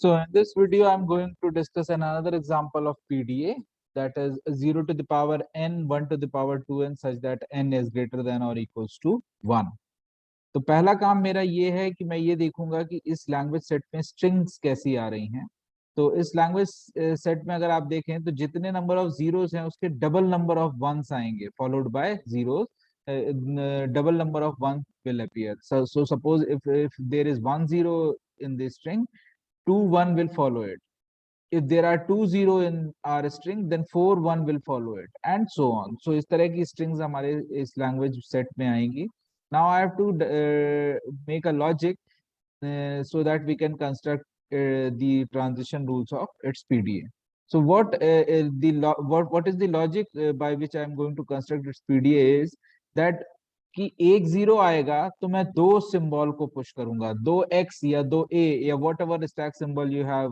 So in this video, I'm going to discuss another example of PDA, that is 0 to the power n, 1 to the power 2n such that n is greater than or equals to 1. तो पहला काम मेरा ये है कि मैं ये देखूंगा कि इस लैंग्वेज सेट में स्ट्रिंग्स कैसी आ रही हैं। तो इस लैंग्वेज सेट में अगर आप देखें तो जितने नंबर ऑफ जीरोस हैं उसके डबल नंबर ऑफ वंस आएंगे, followed by zeros, double number of one will appear. So suppose if there is 1 0 in this string, 2 1 will follow it. If there are 2 0 in our string, then 4 1 will follow it, and so on. So इस तरह की strings हमारे इस language set में आएंगी. Now I have to make a logic so that we can construct the transition rules of its PDA. So what what is the logic by which I am going to construct its PDA is that कि एक zero आएगा तो मैं दो symbol को push करूंगा, दो x या दो ए या what ever stack symbol you have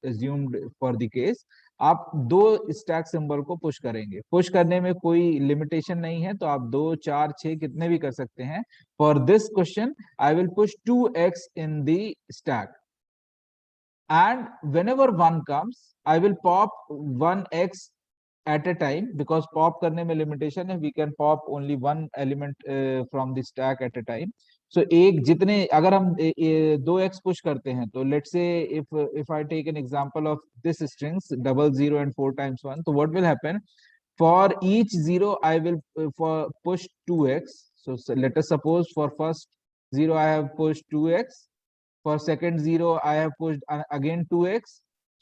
assumed for the case, आप दो स्टैक सिंबल को पुश करेंगे. पुश करने में कोई लिमिटेशन नहीं है, तो आप 2 4 6 कितने भी कर सकते हैं. For this question I will push 2x in the stack, and whenever 1 comes I will pop 1x at a time, because pop करने में limitation है, we can pop only one element from the stack at a time. So एक जितने अगर हम 2x push करते हैं, तो let's say if I take an example of this strings 00 and 4 times 1, so what will happen, for each 0 I will for push 2x. So let us suppose for first 0 I have pushed 2x, for second 0 I have pushed again 2x.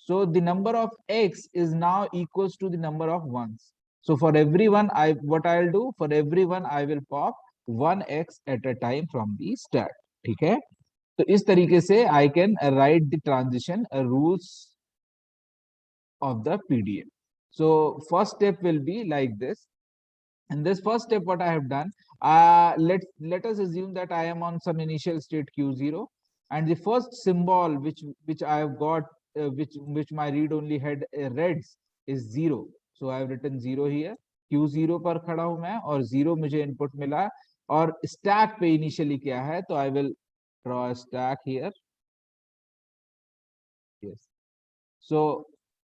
So the number of x is now equals to the number of ones. So for everyone, what I'll do, for everyone I will pop 1x at a time from the stack. ठीक है, तो इस तरीके से I can write the transition rules of the PDA. So first step will be like this. In this first step, what I have done, let us assume that I am on some initial state q0, and the first symbol which I have got, which my read only head reads is 0. So I have written 0 here. q0 पर खड़ा हूं मैं और 0 मुझे input मिला, और stack पे initially क्या है, तो I will draw a stack here. Yes. So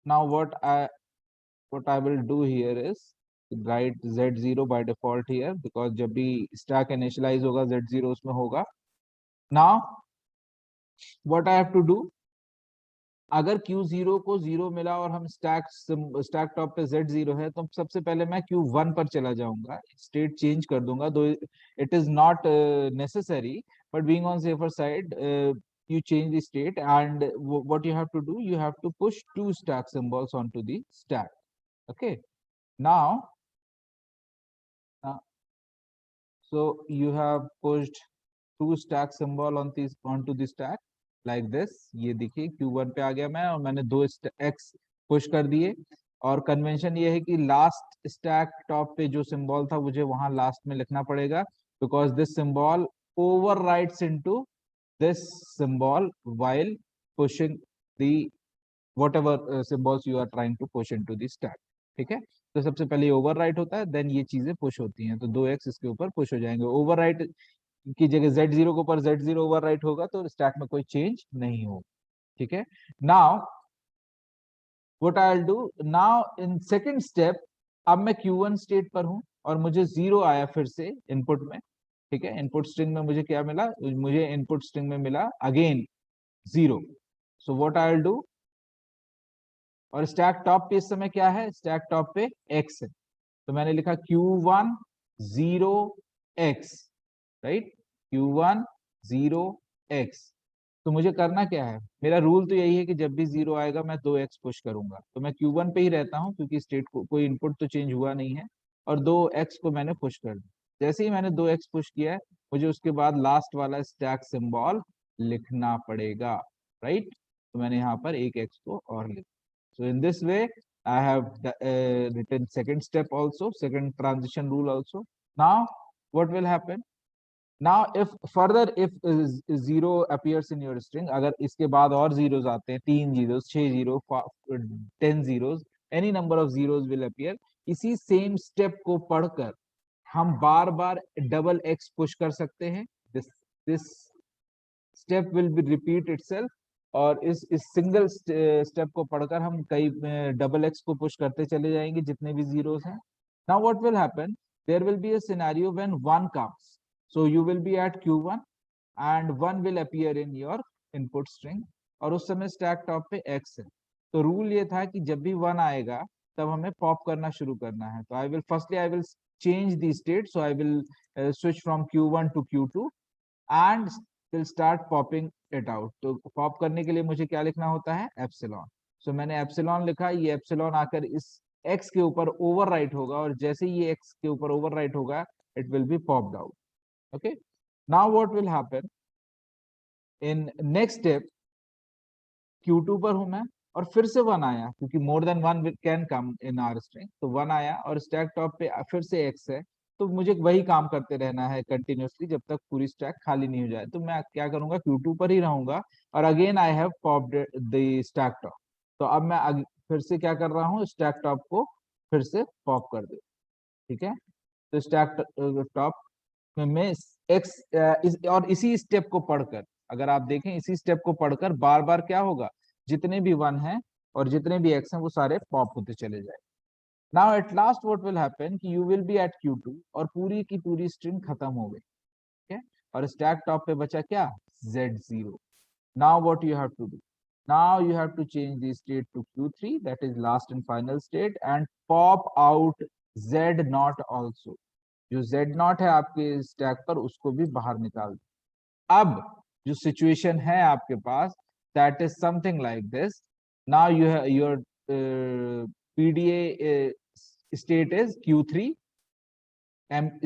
now what I will do here is write z0 by default here, because जब भी stack initialize होगा z0 उसमें होगा. Now what I have to do, अगर q0 को 0 मिला और हम स्टैक टॉप पे z0 है, तो सबसे पहले मैं q1 पर चला जाऊंगा, स्टेट चेंज कर दूंगा, दो it is not necessary, but being on safer side you change the state, and what you have to do, you have to push 2 stack symbols onto the stack. Okay, now so you have pushed 2 stack symbol onto the stack like this. ये देखिए q1 पे आ गया मैं, और मैंने 2 x push कर दिए, और कन्वेंशन ये है कि लास्ट स्टैक टॉप पे जो सिंबल था मुझे वहां लास्ट में लिखना पड़ेगा, because this symbol overwrites into this symbol while pushing the whatever symbols you are trying to push into the stack. ठीक है, तो सबसे पहले ये ओवरराइट होता है, देन ये चीजें पुश होती हैं, तो 2x इसके ऊपर पुश हो जाएंगे. ओवरराइट की जगह z0 के ऊपर z0 ओवरराइट होगा, तो स्टैक में कोई चेंज नहीं होगा. ठीक है, now what I will do, now in second step, अब मैं q1 स्टेट पर हूं और मुझे 0 आया फिर से इनपुट में. ठीक है, इनपुट स्ट्रिंग में मुझे क्या मिला, मुझे इनपुट स्ट्रिंग में मिला again 0. So what I will do, और स्टैक टॉप पे इस समय क्या है, स्टैक टॉप पे x है, तो मैंने लिखा q1 0 x, right, q1 0 x. तो मुझे करना क्या है, मेरा रूल तो यही है कि जब भी 0 आएगा मैं 2x पुश करूंगा, तो मैं q1 पे ही रहता हूं क्योंकि स्टेट को कोई इनपुट तो चेंज हुआ नहीं है, और 2x को मैंने पुश कर दिया. जैसे ही मैंने 2x पुश किया है, मुझे उसके बाद लास्ट वाला स्टैक सिंबल लिखना पड़ेगा, राइट. तो मैंने यहाँ पर एक x को और लिखा. So in this way, I have written second step also, second transition rule also. Now, what will happen? Now, if further, if 0 appears in your string, अगर इसके बाद और zeros आते हैं, 3 zeros, 6 zeros, 10 zeros, any number of zeros will appear. इसी same step को पढ़कर हम बार बार double x push कर सकते हैं. This step will be repeat itself और इस सिंगल स्टेप को पढ़कर हम कई डबल एक्स को पुश करते चले जाएंगे जितने भी जीरोस हैं. Now what will happen, there will be a scenario when 1 comes, so you will be at Q1 and 1 will appear in your input string, और उस समय स्टैक टॉप पे x है. तो रूल ये था कि जब भी 1 आएगा तब हमें पॉप करना शुरू करना है. तो I will change the state, so I will switch from Q1 to Q2 and will start popping it out. तो पॉप करने के लिए मुझे क्या लिखना होता है, एप्सिलॉन. सो मैंने एप्सिलॉन लिखा, ये एप्सिलॉन आकर इस x के ऊपर ओवरराइट होगा, और जैसे ही ये x के ऊपर ओवरराइट होगा it will be popped out. Okay, now what will happen in next step, Q2 पर हूं मैं और फिर से 1 आया, क्योंकि more than 1 can come in are string. तो 1 आया और स्टैक टॉप पे फिर से x है. तो मुझे वही काम करते रहना है कंटिन्यूअसली जब तक पूरी स्टैक खाली नहीं हो जाए. तो मैं क्या करूंगा, Q2 पर ही रहूंगा, और again I have popped the stack top. तो अब मैं फिर से क्या कर रहा हूँ, स्टैक टॉप को फिर से पॉप कर दे. ठीक है, तो स्टैक टॉप में एक्स और इसी स्टेप को पढ़कर, अगर आप देखें इसी स्टेप को पढ़कर बार बार क्या होगा, जितने भी 1 हैं और जितने भी x हैं वो सारे पॉप होते चले जाए. Now at last what will happen कि you will be at Q2 और पूरी की पूरी स्ट्रिंग खत्म हो गई. ठीक है, और स्टैक टॉप पे बचा क्या, Z0. Now what you have to do, now you have to change the state to Q3, that is last and final state, and pop out Z0 also. जो Z0 है आपके स्टैक पर उसको भी बाहर निकाल दो. अब जो सिचुएशन है आपके पास, that is something like this. Now you have your PDA state is Q3,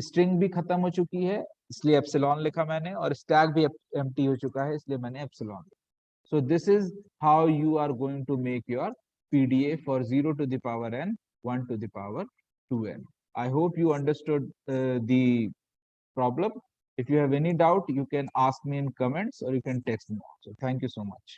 string भी खत्म हो चुकी है इसलिए एप्सिलॉन लिखा मैंने, और स्टैक भी एम्प्टी हो चुका है इसलिए मैंने epsilon. So this is how you are going to make your PDA for 0 to the power n, 1 to the power 2n. I hope you understood the problem. If you have any doubt, you can ask me in comments or you can text me. So thank you so much.